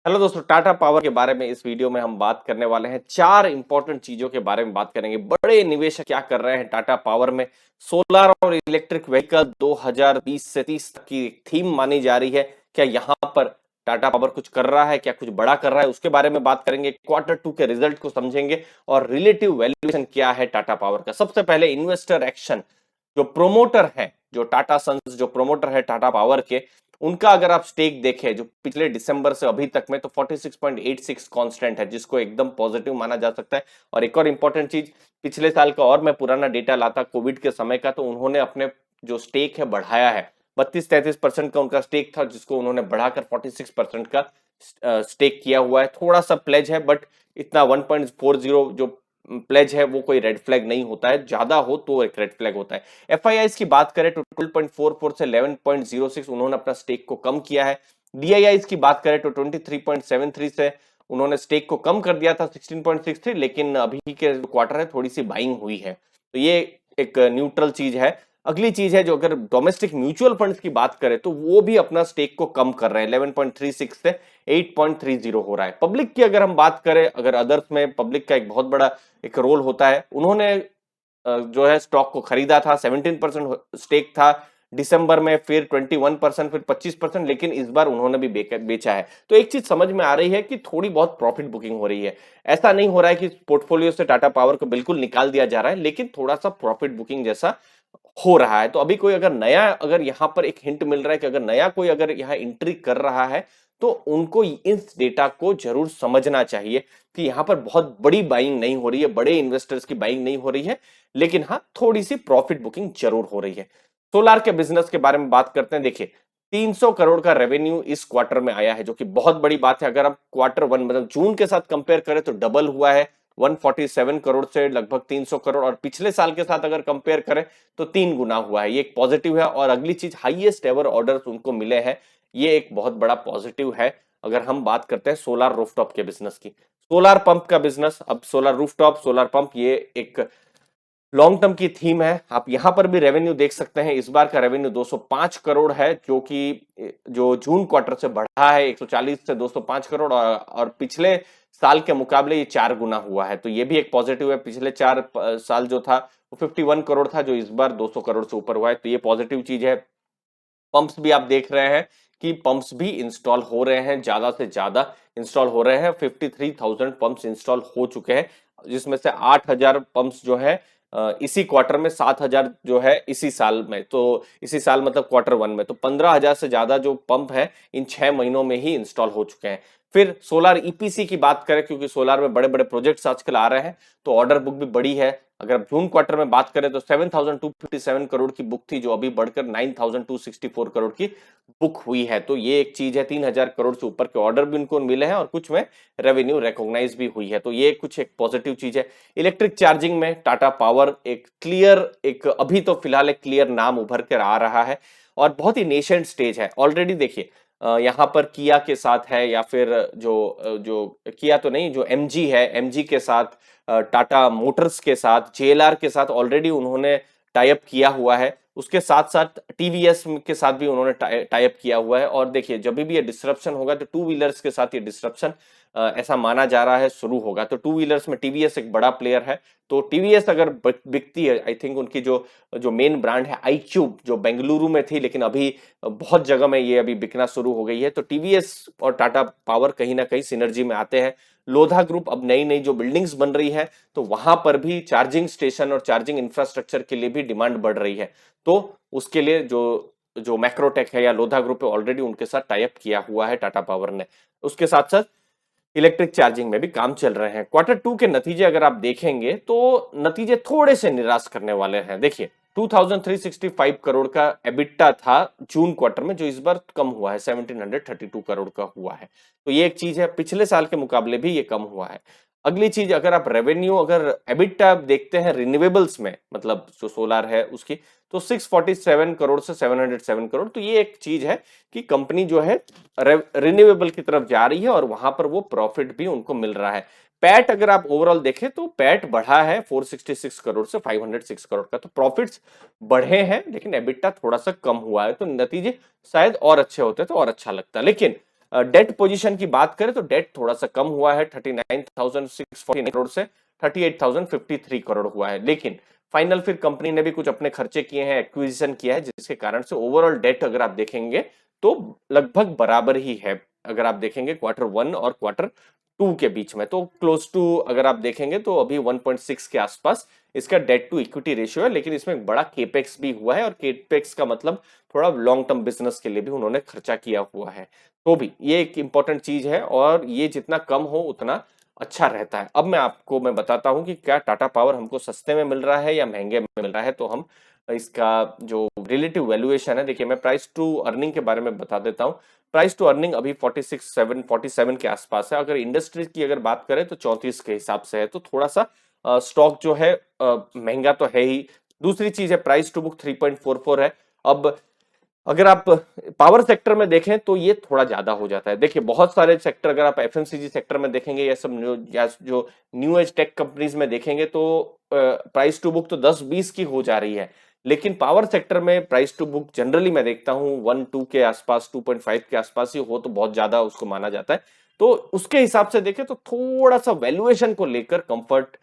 Hello दोस्तों, Tata power के बारे में इस वीडियो में हम बात करने वाले हैं। चार इंपॉर्टेंट चीजों के बारे में बात करेंगे। बड़े निवेशक क्या कर रहे हैं टाटा पावर में। सोलर और इलेक्ट्रिक व्हीकल 2020 से 30 तक की थीम मानी जा रही है। क्या यहाँ पर टाटा पावर कुछ कर रहा है, क्या कुछ बड़ा कर रहा है, उसके बारे में बात करेंगे। क्वार्टर 2 के रिजल्ट को समझेंगे और रिलेटिव वैल्यूएशन क्या है टाटा पावर का। सबसे पहले इन्वेस्टर एक्शन। जो प्रोमोटर है, जो टाटा सन्स जो प्रोमोटर है टाटा पावर के, उनका अगर आप स्टेक देखें जो पिछले दिसंबर से अभी तक में, तो 46.86 कांस्टेंट है, जिसको एकदम पॉजिटिव माना जा सकता है। और एक और इंपॉर्टेंट चीज, पिछले साल का और मैं पुराना डेटा लाता कोविड के समय का, तो उन्होंने अपने जो स्टेक है बढ़ाया है। 32-33% का उनका स्टेक था, जिसको उन्होंने बढ़ाकर 46% का स्टेक किया हुआ है। थोड़ा सा प्लेज है, बट इतना 1.40 जो प्लेज है वो कोई रेड फ्लैग नहीं होता है, ज्यादा हो तो एक रेड फ्लैग होता है। एफआईआईस की बात करें तो 12.44 से 11.06 उन्होंने अपना स्टेक को कम किया है। डीआईआईस की बात करें तो 23.73 से उन्होंने स्टेक को कम कर दिया था 16.63, लेकिन अभी के क्वार्टर है थोड़ी सी बाइंग हुई है, तो ये एक न्यूट्रल चीज है। अगली चीज है, जो अगर डोमेस्टिक म्यूचुअल फंड्स की बात करें तो वो भी अपना स्टेक को कम कर रहे हैं, 11.36 से 8.30 हो रहा है। पब्लिक की अगर हम बात करें, अगर अदर्स में पब्लिक का एक बहुत बड़ा एक रोल होता है, उन्होंने जो है स्टॉक को खरीदा था, 17% स्टेक था दिसंबर में, फिर 21%, फिर 25%, लेकिन इस बार उन्होंने भी बेचा है। तो एक चीज समझ में आ रही है कि थोड़ी बहुत प्रॉफिट बुकिंग हो रही है। ऐसा नहीं हो रहा है कि पोर्टफोलियो से टाटा पावर को बिल्कुल निकाल दिया जा रहा है, लेकिन थोड़ा सा प्रॉफिट बुकिंग जैसा हो रहा है। तो अभी कोई अगर नया, अगर यहाँ पर एक हिंट मिल रहा है कि अगर नया कोई अगर यहाँ एंट्री कर रहा है, तो उनको इस डेटा को जरूर समझना चाहिए कि यहाँ पर बहुत बड़ी बाइंग नहीं हो रही है, बड़े इन्वेस्टर्स की बाइंग नहीं हो रही है, लेकिन हाँ थोड़ी सी प्रॉफिट बुकिंग जरूर हो रही है। सोलार के बिजनेस के बारे में बात करते हैं। देखिए, 300 करोड़ का रेवेन्यू इस क्वार्टर में आया है, जो कि बहुत बड़ी बात है। अगर आप क्वार्टर 1 मतलब जून के साथ कंपेयर करें तो डबल हुआ है, 147 करोड़ से लगभग 300 करोड़, और पिछले साल के साथ अगर कंपेयर करें तो 3 गुना हुआ है। ये एक पॉजिटिव है। और अगली चीज, हाईएस्ट एवर ऑर्डर्स उनको मिले हैं, ये एक बहुत बड़ा पॉजिटिव है। अगर हम बात करते हैं सोलार रूफटॉप के बिजनेस की, सोलार पंप का बिजनेस, अब सोलार रूफटॉप, सोलार पंप, ये एक लॉन्ग टर्म की थीम है। आप यहां पर भी रेवेन्यू देख सकते हैं। इस बार का रेवेन्यू 205 करोड़ है, जो कि जो जून क्वार्टर से बढ़ा है 140 से 205 करोड़, और पिछले साल के मुकाबले ये 4 गुना हुआ है, तो ये भी एक पॉजिटिव है। पिछले 4 साल जो था वो 51 करोड़ था, जो इस बार 200 करोड़ से ऊपर हुआ है, तो ये पॉजिटिव चीज है। पंप्स भी आप देख रहे हैं कि पंप्स भी इंस्टॉल हो रहे हैं, ज्यादा से ज्यादा इंस्टॉल हो रहे हैं। 53,000 पंप्स इंस्टॉल हो चुके हैं, जिसमें से 8,000 पंप्स जो है इसी क्वार्टर में, 7,000 जो है इसी साल में, तो इसी साल मतलब क्वार्टर 1 में, तो 15,000 से ज्यादा जो पंप है इन 6 महीनों में ही इंस्टॉल हो चुके हैं। फिर सोलार ईपीसी की बात करें, क्योंकि सोलार में बड़े बड़े प्रोजेक्ट्स आजकल आ रहे हैं, तो ऑर्डर बुक भी बड़ी है। अगर जून क्वार्टर में बात करें तो 7,257 करोड़ की बुक थी, जो अभी बढ़कर 9,264 करोड़ की बुक हुई है, तो ये एक चीज है। 3,000 करोड़ से ऊपर के ऑर्डर भी उनको मिले हैं, और कुछ में रेवेन्यू रिकॉग्नाइज भी हुई है, तो ये कुछ एक पॉजिटिव चीज है। इलेक्ट्रिक चार्जिंग में टाटा पावर एक क्लियर, एक अभी तो फिलहाल एक क्लियर नाम उभर कर आ रहा है, और बहुत ही नेशेंट स्टेज है ऑलरेडी। देखिए, यहाँ पर किया के साथ है, या फिर जो किया तो नहीं, जो एमजी है, एमजी के साथ, टाटा मोटर्स के साथ, जेएलआर के साथ ऑलरेडी उन्होंने टाइप किया हुआ है। उसके साथ साथ टीवीएस के साथ भी उन्होंने टाइप किया हुआ है। और देखिए, जब भी ये डिस्ट्रप्शन होगा तो टू व्हीलर्स के साथ ये डिस्ट्रप्शन, ऐसा माना जा रहा है, शुरू होगा। तो टू व्हीलर्स में टीवीएस एक बड़ा प्लेयर है, तो टीवीएस अगर बिकती है, आई थिंक उनकी जो जो मेन ब्रांड है iQube, जो बेंगलुरु में थी, लेकिन अभी बहुत जगह में ये अभी बिकना शुरू हो गई है, तो टीवीएस और टाटा पावर कहीं ना कहीं सिनर्जी में आते हैं। लोधा ग्रुप, अब नई नई जो बिल्डिंग्स बन रही है, तो वहां पर भी चार्जिंग स्टेशन और चार्जिंग इंफ्रास्ट्रक्चर के लिए भी डिमांड बढ़ रही है, तो उसके लिए जो जो मैक्रोटेक है या लोधा ग्रुप है, ऑलरेडी उनके साथ टाइप किया हुआ है टाटा पावर ने। उसके साथ साथ इलेक्ट्रिक चार्जिंग में भी काम चल रहे हैं। क्वार्टर 2 के नतीजे अगर आप देखेंगे तो नतीजे थोड़े से निराश करने वाले हैं। देखिए, 2,365 करोड़ का एबिटा था जून क्वार्टर में, जो इस बार कम हुआ है, 1,732 करोड़ का हुआ है, तो ये एक चीज है। पिछले साल के मुकाबले भी ये कम हुआ है। अगली चीज, अगर आप रेवेन्यू, अगर एबिटा देखते हैं रिन्यूएबल्स में, मतलब जो सोलार है उसकी, तो 647 करोड़ से 707 करोड़, तो ये एक चीज है कि कंपनी जो है रिन्यूएबल की तरफ जा रही है, और वहां पर वो प्रॉफिट भी उनको मिल रहा है। पैट अगर आप ओवरऑल देखें तो पैट बढ़ा है 466 करोड़ से 506 करोड़ का, तो प्रॉफिट्स बढ़े हैं, लेकिन एबिटा थोड़ा सा कम हुआ है, तो नतीजे शायद और अच्छे होते तो और अच्छा लगता। लेकिन डेट पोजीशन की बात करें तो डेट थोड़ा सा कम हुआ है, 39,649 करोड़ से 38,053 करोड़ हुआ है, लेकिन फाइनल फिर कंपनी ने भी कुछ अपने खर्चे किए हैं, एक्विजिशन किया है, जिसके कारण से ओवरऑल डेट अगर आप देखेंगे तो लगभग बराबर ही है। अगर आप देखेंगे क्वार्टर 1 और क्वार्टर 2 के बीच में, तो क्लोज टू अगर आप देखेंगे तो अभी 1.6 के आसपास इसका डेट टू इक्विटी रेशियो है, लेकिन इसमें एक बड़ा केपेक्स भी हुआ है, और केपेक्स का मतलब थोड़ा लॉन्ग टर्म बिजनेस के लिए भी उन्होंने खर्चा किया हुआ है। तो भी ये एक इंपॉर्टेंट चीज है, और ये जितना कम हो उतना अच्छा रहता है। अब मैं बताता हूं कि क्या टाटा पावर हमको सस्ते में मिल रहा है या महंगे में मिल रहा है। तो हम इसका जो रिलेटिव वैल्यूएशन है, देखिए मैं प्राइस टू अर्निंग के बारे में बता देता हूं। प्राइस टू अर्निंग अभी 47 के आसपास है। अगर इंडस्ट्री की अगर बात करें तो 34 के हिसाब से है, तो थोड़ा सा स्टॉक जो है महंगा तो है ही। दूसरी चीज है प्राइस टू बुक 3.44 है। अब अगर आप पावर सेक्टर में देखें तो ये थोड़ा ज्यादा हो जाता है। देखिए बहुत सारे सेक्टर, अगर आप एफएमसीजी सेक्टर में देखेंगे या सब जो न्यू एज टेक कंपनीज में देखेंगे तो प्राइस टू बुक तो 10-20 की हो जा रही है, लेकिन पावर सेक्टर में प्राइस टू बुक जनरली मैं देखता हूं 1-2 के आसपास, 2.5 के आसपास ही हो तो बहुत ज्यादा उसको माना जाता है। तो उसके हिसाब से देखें तो थोड़ा सा वैल्यूएशन को लेकर कंफर्ट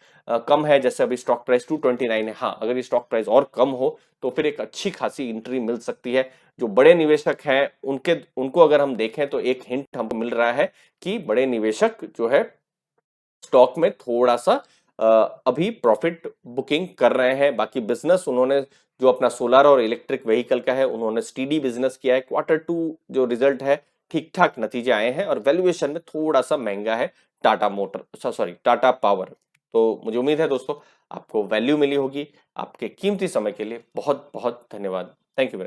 कम है। जैसे अभी स्टॉक प्राइस 229 है, हाँ अगर ये स्टॉक प्राइस और कम हो तो फिर एक अच्छी खासी एंट्री मिल सकती है। जो बड़े निवेशक हैं उनको अगर हम देखें तो एक हिंट हमको मिल रहा है कि बड़े निवेशक जो है स्टॉक में थोड़ा सा अभी प्रॉफिट बुकिंग कर रहे हैं। बाकी बिजनेस उन्होंने जो अपना सोलर और इलेक्ट्रिक व्हीकल का है उन्होंने स्टीडी बिजनेस किया है। क्वार्टर 2 जो रिजल्ट है ठीक ठाक नतीजे आए हैं, और वैल्यूएशन में थोड़ा सा महंगा है टाटा पावर। तो मुझे उम्मीद है दोस्तों आपको वैल्यू मिली होगी। आपके कीमती समय के लिए बहुत बहुत धन्यवाद। Thank you.